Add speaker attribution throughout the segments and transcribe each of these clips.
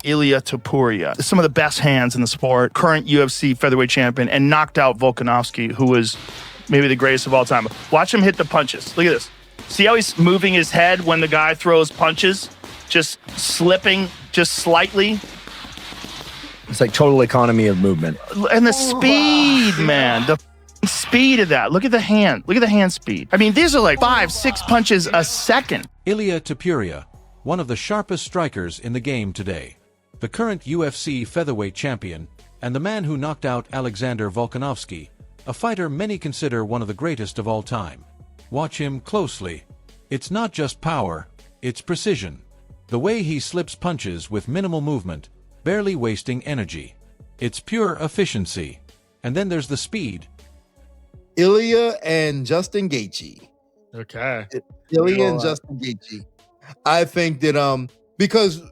Speaker 1: Ilia Topuria, some of the best hands in the sport, current UFC featherweight champion, and knocked out Volkanovski, who was maybe the greatest of all time. Watch him hit the punches. Look at this. See how he's moving his head when the guy throws punches? Just slipping just slightly.
Speaker 2: It's like total economy of movement.
Speaker 1: And the speed, man. The speed of that. Look at the hand. Look at the hand speed. I mean, these are like 5-6 punches a second.
Speaker 3: Ilia Topuria, one of the sharpest strikers in the game today. The current UFC featherweight champion, and the man who knocked out Alexander Volkanovski, a fighter many consider one of the greatest of all time. Watch him closely. It's not just power, it's precision. The way he slips punches with minimal movement, barely wasting energy. It's pure efficiency. And then there's the speed.
Speaker 4: Ilia and Justin Gaethje.
Speaker 1: Okay.
Speaker 4: Ilia and Justin Gaethje. I think that because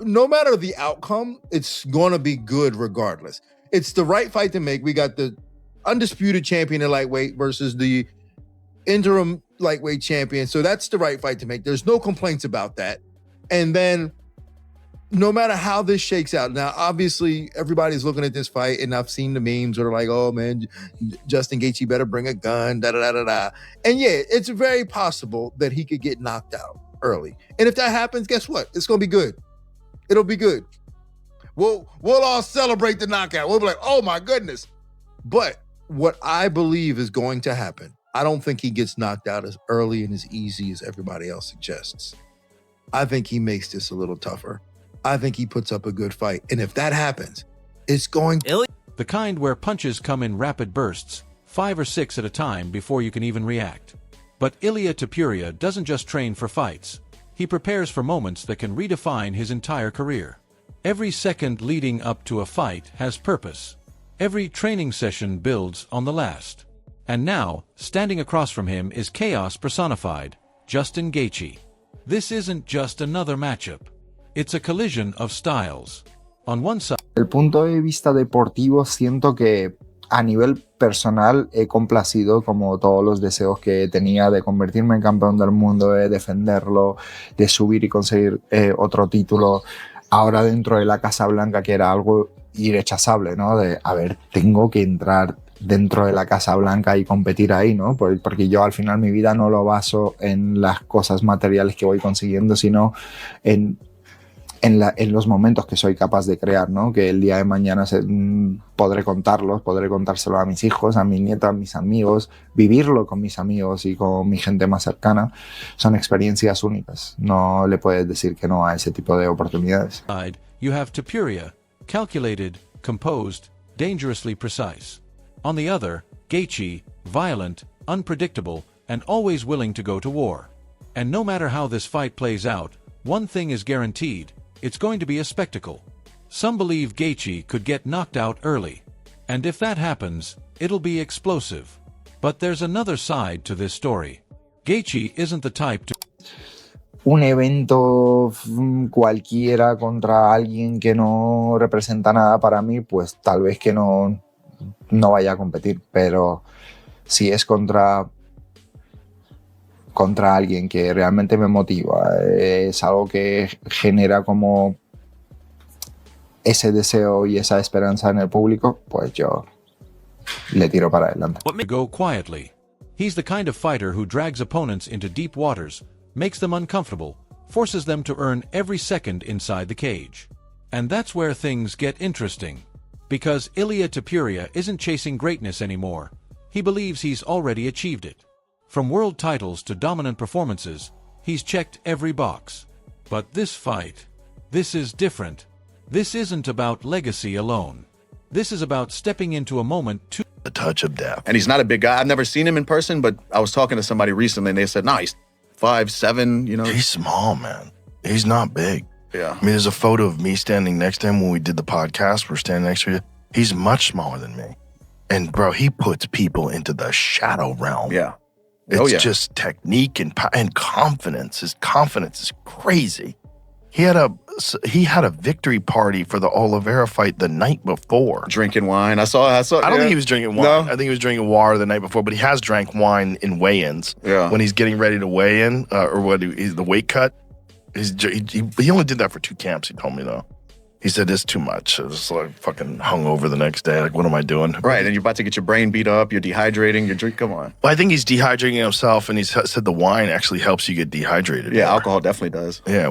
Speaker 4: no matter the outcome, it's going to be good regardless. It's the right fight to make. We got the undisputed champion in lightweight versus the interim lightweight champion. So that's the right fight to make. There's no complaints about that. And then no matter how this shakes out, now obviously everybody's looking at this fight, and I've seen the memes that are like, oh man, Justin Gaethje better bring a gun, da-da-da-da-da. And yeah, it's very possible that he could get knocked out early. And if that happens, guess what? It's going to be good. It'll be good. We'll all celebrate the knockout. We'll be like, oh my goodness. But what I believe is going to happen, I don't think he gets knocked out as early and as easy as everybody else suggests. I think he makes this a little tougher. I think he puts up a good fight. And if that happens, it's going to...
Speaker 3: The kind where punches come in rapid bursts, 5 or 6 at a time before you can even react. But Ilia Topuria doesn't just train for fights. He prepares for moments that can redefine his entire career. Every second leading up to a fight has purpose. Every training session builds on the last. And now, standing across from him is chaos personified, Justin Gaethje. This isn't just another matchup. It's a collision of styles. On one side...
Speaker 5: Desde el punto de vista deportivo, siento que a nivel personal he complacido como todos los deseos que tenía de convertirme en campeón del mundo, de defenderlo, de subir y conseguir otro título. Ahora dentro de la Casa Blanca, que era algo irrechazable, ¿no? De, a ver, tengo que entrar dentro de la Casa Blanca y competir ahí, ¿no? Porque yo al final mi vida no lo baso en las cosas materiales que voy consiguiendo, sino en los momentos que soy capaz de crear, ¿no? Que el día de mañana podré contárselo a mis hijos, a mis nietos, a mis amigos, vivirlo con mis amigos y con mi gente más cercana. Son experiencias únicas. No le puedes decir que no a ese tipo de oportunidades.
Speaker 3: You have Topuria, calculated, composed, dangerously precise. On the other, Gaethje, violent, unpredictable, and always willing to go to war. And no matter how this fight plays out, one thing is guaranteed. It's going to be a spectacle. Some believe Gaethje could get knocked out early. And if that happens, it'll be explosive. But there's another side to this story. Gaethje isn't the type to...
Speaker 5: Un evento cualquiera contra alguien que no representa nada para mí, pues tal vez que no vaya a competir. Pero si es contra alguien que realmente me motiva, es algo que genera como ese deseo y esa esperanza en el público, pues yo le tiro para adelante.
Speaker 3: Go quietly. He's the kind of fighter who drags opponents into deep waters, makes them uncomfortable, forces them to earn every second inside the cage. And that's where things get interesting. Because Ilia Topuria isn't chasing greatness anymore. He believes he's already achieved it. From world titles to dominant performances, he's checked every box. But this fight, this is different. This isn't about legacy alone. This is about stepping into a moment to
Speaker 6: the touch of death.
Speaker 7: And he's not a big guy. I've never seen him in person, but I was talking to somebody recently and they said, no, he's 5'7", you know.
Speaker 6: He's small, man. He's not big.
Speaker 7: Yeah.
Speaker 6: I mean, there's a photo of me standing next to him when we did the podcast. We're standing next to you. He's much smaller than me. And bro, he puts people into the shadow realm.
Speaker 7: Yeah.
Speaker 6: It's just technique and confidence. His confidence is crazy. He had a victory party for the Oliveira fight the night before.
Speaker 7: Drinking wine. I saw.
Speaker 6: I don't think he was drinking wine.
Speaker 7: No?
Speaker 6: I think he was drinking water the night before, but he has drank wine in weigh-ins.
Speaker 7: Yeah.
Speaker 6: When he's getting ready to weigh in, the weight cut. He only did that for 2 camps, he told me, though. He said, it's too much. I was like fucking hungover the next day. Like, what am I doing?
Speaker 7: Right, and you're about to get your brain beat up. You're dehydrating. Your drink. Come on.
Speaker 6: Well, I think he's dehydrating himself, and he said the wine actually helps you get dehydrated.
Speaker 7: Yeah,
Speaker 6: more.
Speaker 7: alcohol definitely does.
Speaker 6: Yeah,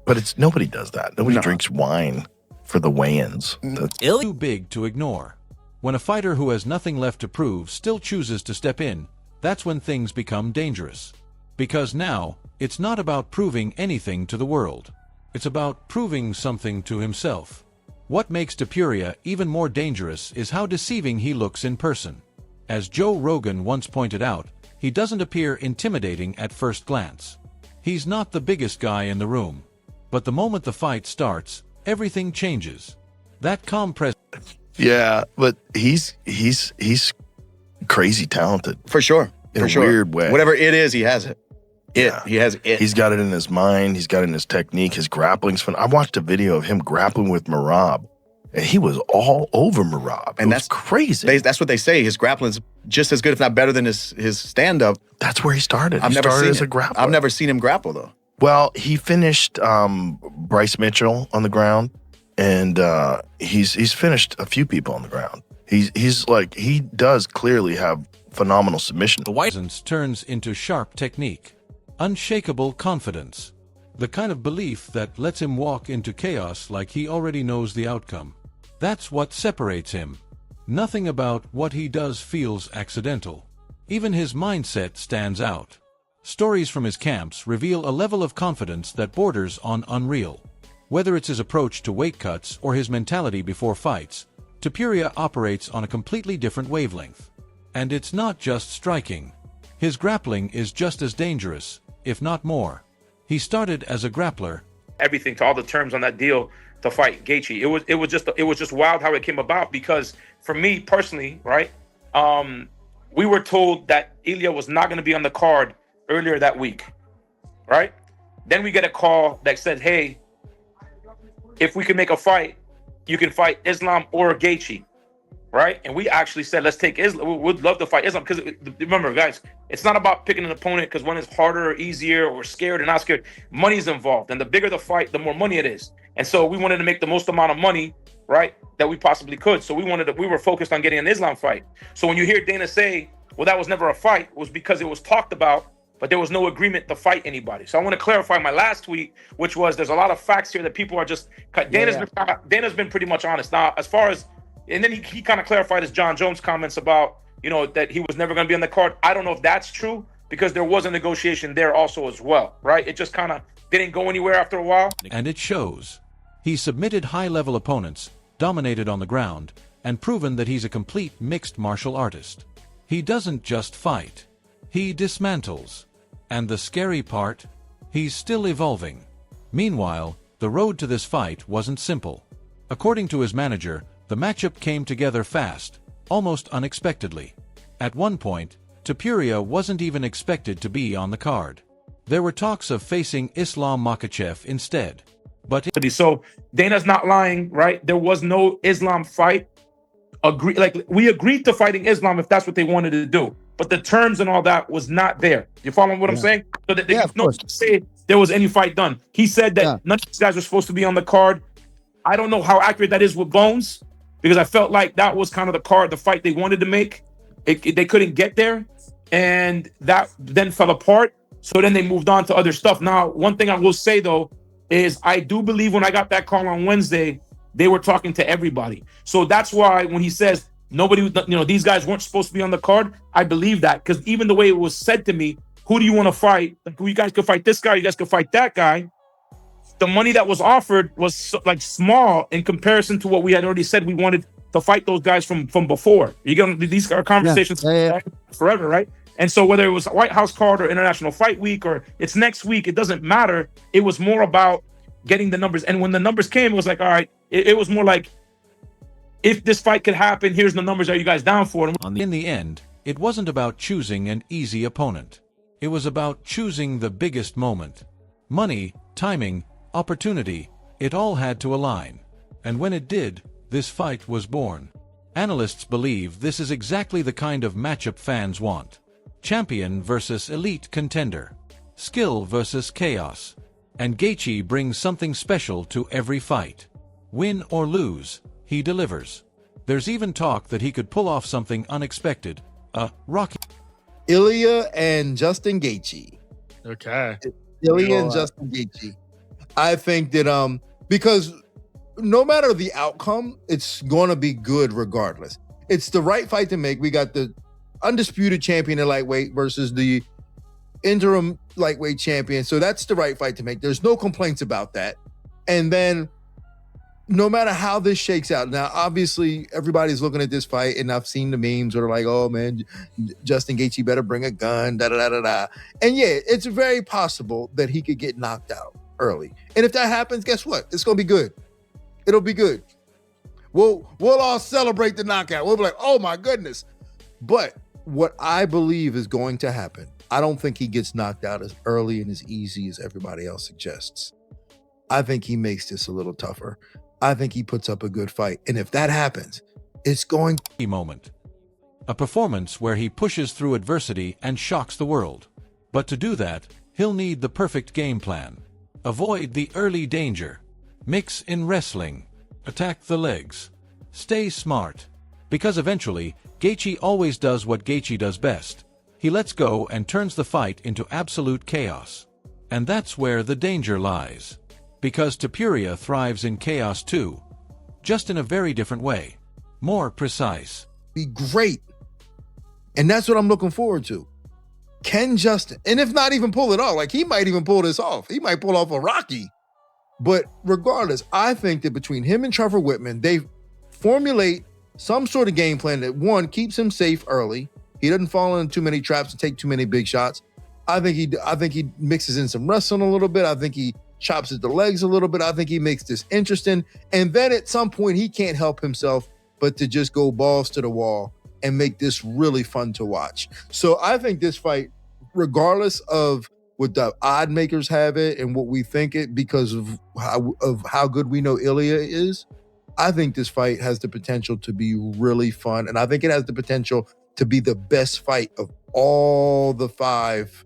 Speaker 6: but nobody does that. Nobody drinks wine for the weigh-ins. That's
Speaker 3: Too big to ignore. When a fighter who has nothing left to prove still chooses to step in, that's when things become dangerous. Because now, it's not about proving anything to the world. It's about proving something to himself. What makes Topuria even more dangerous is how deceiving he looks in person. As Joe Rogan once pointed out, he doesn't appear intimidating at first glance. He's not the biggest guy in the room. But the moment the fight starts, everything changes. That calm presence.
Speaker 6: yeah, but he's crazy talented.
Speaker 7: For sure.
Speaker 6: In
Speaker 7: For
Speaker 6: a weird way.
Speaker 7: Whatever it is, he has it.
Speaker 6: Yeah.
Speaker 7: He has it.
Speaker 6: He's got it in his mind. He's got it in his technique. His grappling's fun. I watched a video of him grappling with Merab, and he was all over Merab.
Speaker 7: And
Speaker 6: that's crazy.
Speaker 7: That's what they say. His grappling's just as good, if not better, than his stand-up.
Speaker 6: That's where he started.
Speaker 7: I've
Speaker 6: He
Speaker 7: never
Speaker 6: started
Speaker 7: seen
Speaker 6: as a
Speaker 7: it.
Speaker 6: grappler.
Speaker 7: I've never seen him grapple, though.
Speaker 6: Well, he finished Bryce Mitchell on the ground, and he's finished a few people on the ground. He does clearly have phenomenal submission.
Speaker 3: The presence turns into sharp technique. Unshakable confidence. The kind of belief that lets him walk into chaos like he already knows the outcome. That's what separates him. Nothing about what he does feels accidental. Even his mindset stands out. Stories from his camps reveal a level of confidence that borders on unreal. Whether it's his approach to weight cuts or his mentality before fights, Topuria operates on a completely different wavelength. And it's not just striking. His grappling is just as dangerous, if not more. He started as a grappler.
Speaker 8: Everything to all the terms on that deal to fight Gaethje. It was just wild how it came about, because for me personally, right, we were told that Ilia was not going to be on the card earlier that week, right? Then we get a call that said, hey, if we can make a fight, you can fight Islam or Gaethje. Right? And we actually said, let's take Islam. We would love to fight Islam, because remember, guys, it's not about picking an opponent because one is harder or easier or scared or not scared. Money's involved. And the bigger the fight, the more money it is. And so we wanted to make the most amount of money, right, that we possibly could. So we were focused on getting an Islam fight. So when you hear Dana say, well, that was never a fight, it was because it was talked about, but there was no agreement to fight anybody. So I want to clarify my last tweet, which was, there's a lot of facts here that people are just, Dana's been pretty much honest. Now, as far as, and then he kind of clarified his John Jones comments about, that he was never going to be on the card. I don't know if that's true, because there was a negotiation there also as well, right? It just kind of didn't go anywhere after a while.
Speaker 3: And it shows. He submitted high-level opponents, dominated on the ground, and proven that he's a complete mixed martial artist. He doesn't just fight. He dismantles. And the scary part? He's still evolving. Meanwhile, the road to this fight wasn't simple. According to his manager, the matchup came together fast, almost unexpectedly. At one point, Topuria wasn't even expected to be on the card. There were talks of facing Islam Makhachev instead. But
Speaker 8: so Dana's not lying, right? There was no Islam fight. We agreed to fighting Islam if that's what they wanted to do. But the terms and all that was not there. You following what I'm saying? So that no say there was any fight done. He said that none of these guys were supposed to be on the card. I don't know how accurate that is with Bones, because I felt like that was kind of the fight they wanted to make. They couldn't get there, and that then fell apart. So then they moved on to other stuff. Now, one thing I will say, though, is I do believe when I got that call on Wednesday, they were talking to everybody. So that's why when he says nobody, these guys weren't supposed to be on the card, I believe that, because even the way it was said to me, who do you want to fight? Like, you guys could fight this guy, you guys could fight that guy. The money that was offered was small in comparison to what we had already said we wanted to fight those guys from before. These are conversations forever, right? And so whether it was White House card or International Fight Week or it's next week, it doesn't matter. It was more about getting the numbers. And when the numbers came, it was like, all right, it was more like if this fight could happen, here's the numbers. Are you guys down for it?
Speaker 3: In the end, it wasn't about choosing an easy opponent. It was about choosing the biggest moment. Money, timing, opportunity, it all had to align. And when it did, this fight was born. Analysts believe this is exactly the kind of matchup fans want. Champion versus elite contender. Skill versus chaos. And Gaethje brings something special to every fight. Win or lose, he delivers. There's even talk that he could pull off something unexpected, a Rocky.
Speaker 4: Ilia and Justin Gaethje.
Speaker 1: Okay.
Speaker 4: Ilia and Justin Gaethje. I think that because no matter the outcome, it's going to be good regardless. It's the right fight to make. We got the undisputed champion in lightweight versus the interim lightweight champion. So that's the right fight to make. There's no complaints about that. And then no matter how this shakes out, now obviously everybody's looking at this fight, and I've seen the memes where they're like, oh man, Justin Gaethje better bring a gun, da-da-da-da-da. And yeah, it's very possible that he could get knocked out early. And if that happens, guess what? It's going to be good. It'll be good. We'll all celebrate the knockout. We'll be like, oh my goodness. But what I believe is going to happen, I don't think he gets knocked out as early and as easy as everybody else suggests. I think he makes this a little tougher. I think he puts up a good fight. And if that happens, it's going to
Speaker 3: moment. A performance where he pushes through adversity and shocks the world. But to do that, he'll need the perfect game plan. Avoid the early danger. Mix in wrestling. Attack the legs. Stay smart. Because eventually, Gaethje always does what Gaethje does best. He lets go and turns the fight into absolute chaos. And that's where the danger lies. Because Topuria thrives in chaos too. Just in a very different way. More precise.
Speaker 4: be great. And that's what I'm looking forward to. Can Justin, and if not even pull it off, like he might even pull this off. He might pull off a Rocky. But regardless, I think that between him and Trevor Whitman, they formulate some sort of game plan that, one, keeps him safe early. He doesn't fall into too many traps and take too many big shots. I think he mixes in some wrestling a little bit. I think he chops at the legs a little bit. I think he makes this interesting. And then at some point, he can't help himself but to just go balls to the wall and make this really fun to watch. So I think this fight, regardless of what the odd makers have it and what we think it, because of how good we know Ilia is, I think this fight has the potential to be really fun. And I think it has the potential to be the best fight of all the five.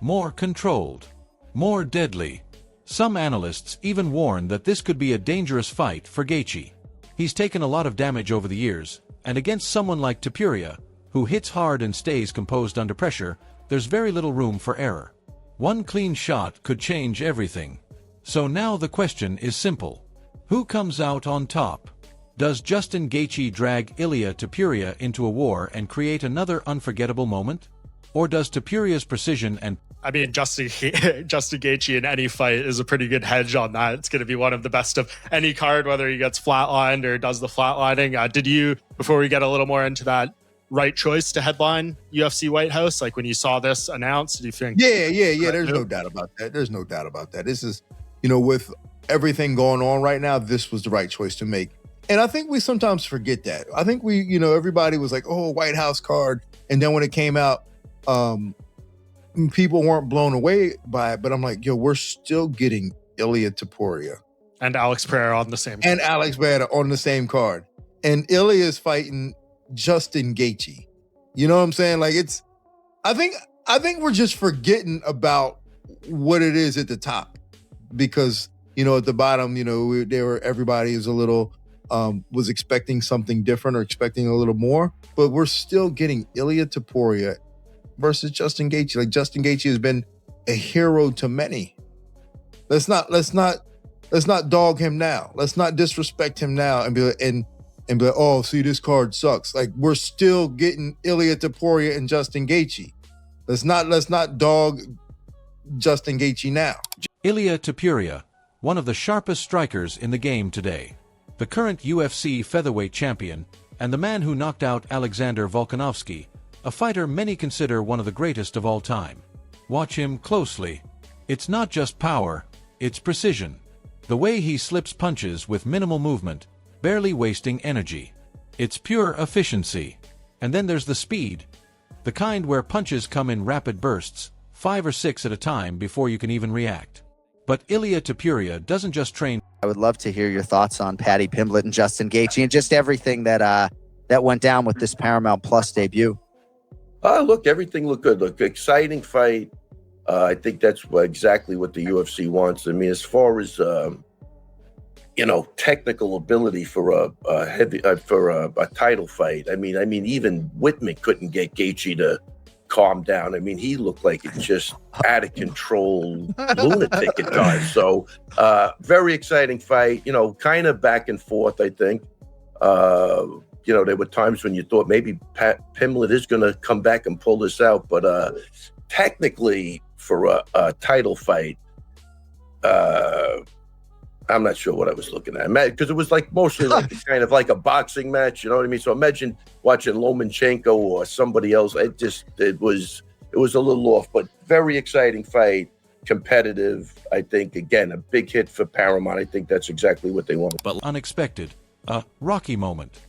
Speaker 3: More controlled, more deadly. Some analysts even warn that this could be a dangerous fight for Gaethje. He's taken a lot of damage over the years, and against someone like Topuria, who hits hard and stays composed under pressure, there's very little room for error. One clean shot could change everything. So now the question is simple. Who comes out on top? Does Justin Gaethje drag Ilia Topuria into a war and create another unforgettable moment? Or does Topuria's precision and
Speaker 9: I mean, Justin Gaethje in any fight is a pretty good hedge on that. It's going to be one of the best of any card, whether he gets flatlined or does the flatlining. Did you, before we get a little more into that, right choice to headline UFC White House? Like when you saw this announced, do you think?
Speaker 4: Yeah. There's no doubt about that. There's no doubt about that. This is, with everything going on right now, this was the right choice to make. And I think we sometimes forget that. I think we, everybody was like, oh, White House card. And then when it came out, people weren't blown away by it, but I'm like, we're still getting Ilia Topuria.
Speaker 9: And Alex Pereira on the same card.
Speaker 4: And Alex Pereira on the same card. And Ilia is fighting Justin Gaethje. You know what I'm saying? Like I think we're just forgetting about what it is at the top. Because, at the bottom, everybody is a little, was expecting something different or expecting a little more. But we're still getting Ilia Topuria versus Justin Gaethje. Like Justin Gaethje has been a hero to many. Let's not dog him now. Let's not disrespect him now and be like, oh, see, this card sucks. Like we're still getting Ilia Topuria and Justin Gaethje. Let's not dog Justin Gaethje now.
Speaker 3: Ilia Topuria, one of the sharpest strikers in the game today, the current UFC featherweight champion, and the man who knocked out Alexander Volkanovski, a fighter many consider one of the greatest of all time. Watch him closely. It's not just power, it's precision. The way he slips punches with minimal movement, barely wasting energy. It's pure efficiency. And then there's the speed, the kind where punches come in rapid bursts, 5 or 6 at a time before you can even react. But Ilia Topuria doesn't just train.
Speaker 10: I would love to hear your thoughts on Paddy Pimblett and Justin Gaethje and just everything that went down with this Paramount Plus debut.
Speaker 11: Look, everything looked good. Look, exciting fight. I think that's exactly what the UFC wants. I mean, as far as technical ability for a title fight. I mean, even Whitman couldn't get Gaethje to calm down. I mean, he looked like it just out of control lunatic at times. So, very exciting fight. Kind of back and forth. I think. There were times when you thought maybe Pimblett is going to come back and pull this out, but technically, for a title fight, I'm not sure what I was looking at, because it was like mostly like kind of like a boxing match. You know what I mean? So imagine watching Lomachenko or somebody else. It was a little off, but very exciting fight, competitive. I think again a big hit for Paramount. I think that's exactly what they want.
Speaker 3: But unexpected, a Rocky moment,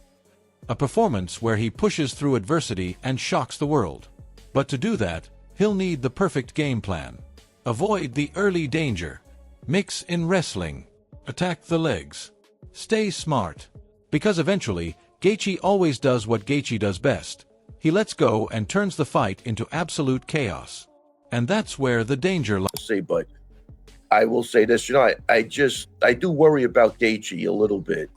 Speaker 3: a performance where he pushes through adversity and shocks the world. But to do that, he'll need the perfect game plan. Avoid the early danger. Mix in wrestling. Attack the legs. Stay smart. Because eventually, Gaethje always does what Gaethje does best. He lets go and turns the fight into absolute chaos. And that's where the danger lies.
Speaker 11: But I will say this, I do worry about Gaethje a little bit.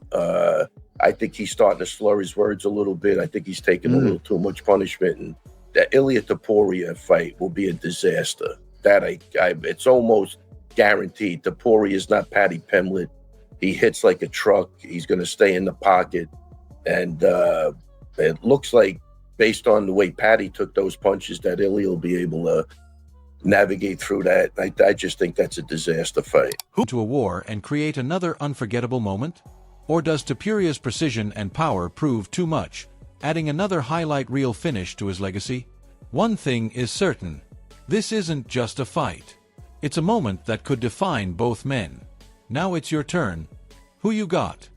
Speaker 11: I think he's starting to slur his words a little bit. I think he's taking a little too much punishment. And that Ilia Topuria fight will be a disaster. It's almost guaranteed. Topuria is not Paddy Pimblett. He hits like a truck. He's going to stay in the pocket. And it looks like, based on the way Paddy took those punches, that Ilia will be able to navigate through that. I just think that's a disaster fight.
Speaker 3: To a war and create another unforgettable moment? Or does Topuria's precision and power prove too much, adding another highlight reel finish to his legacy? One thing is certain. This isn't just a fight. It's a moment that could define both men. Now it's your turn. Who you got?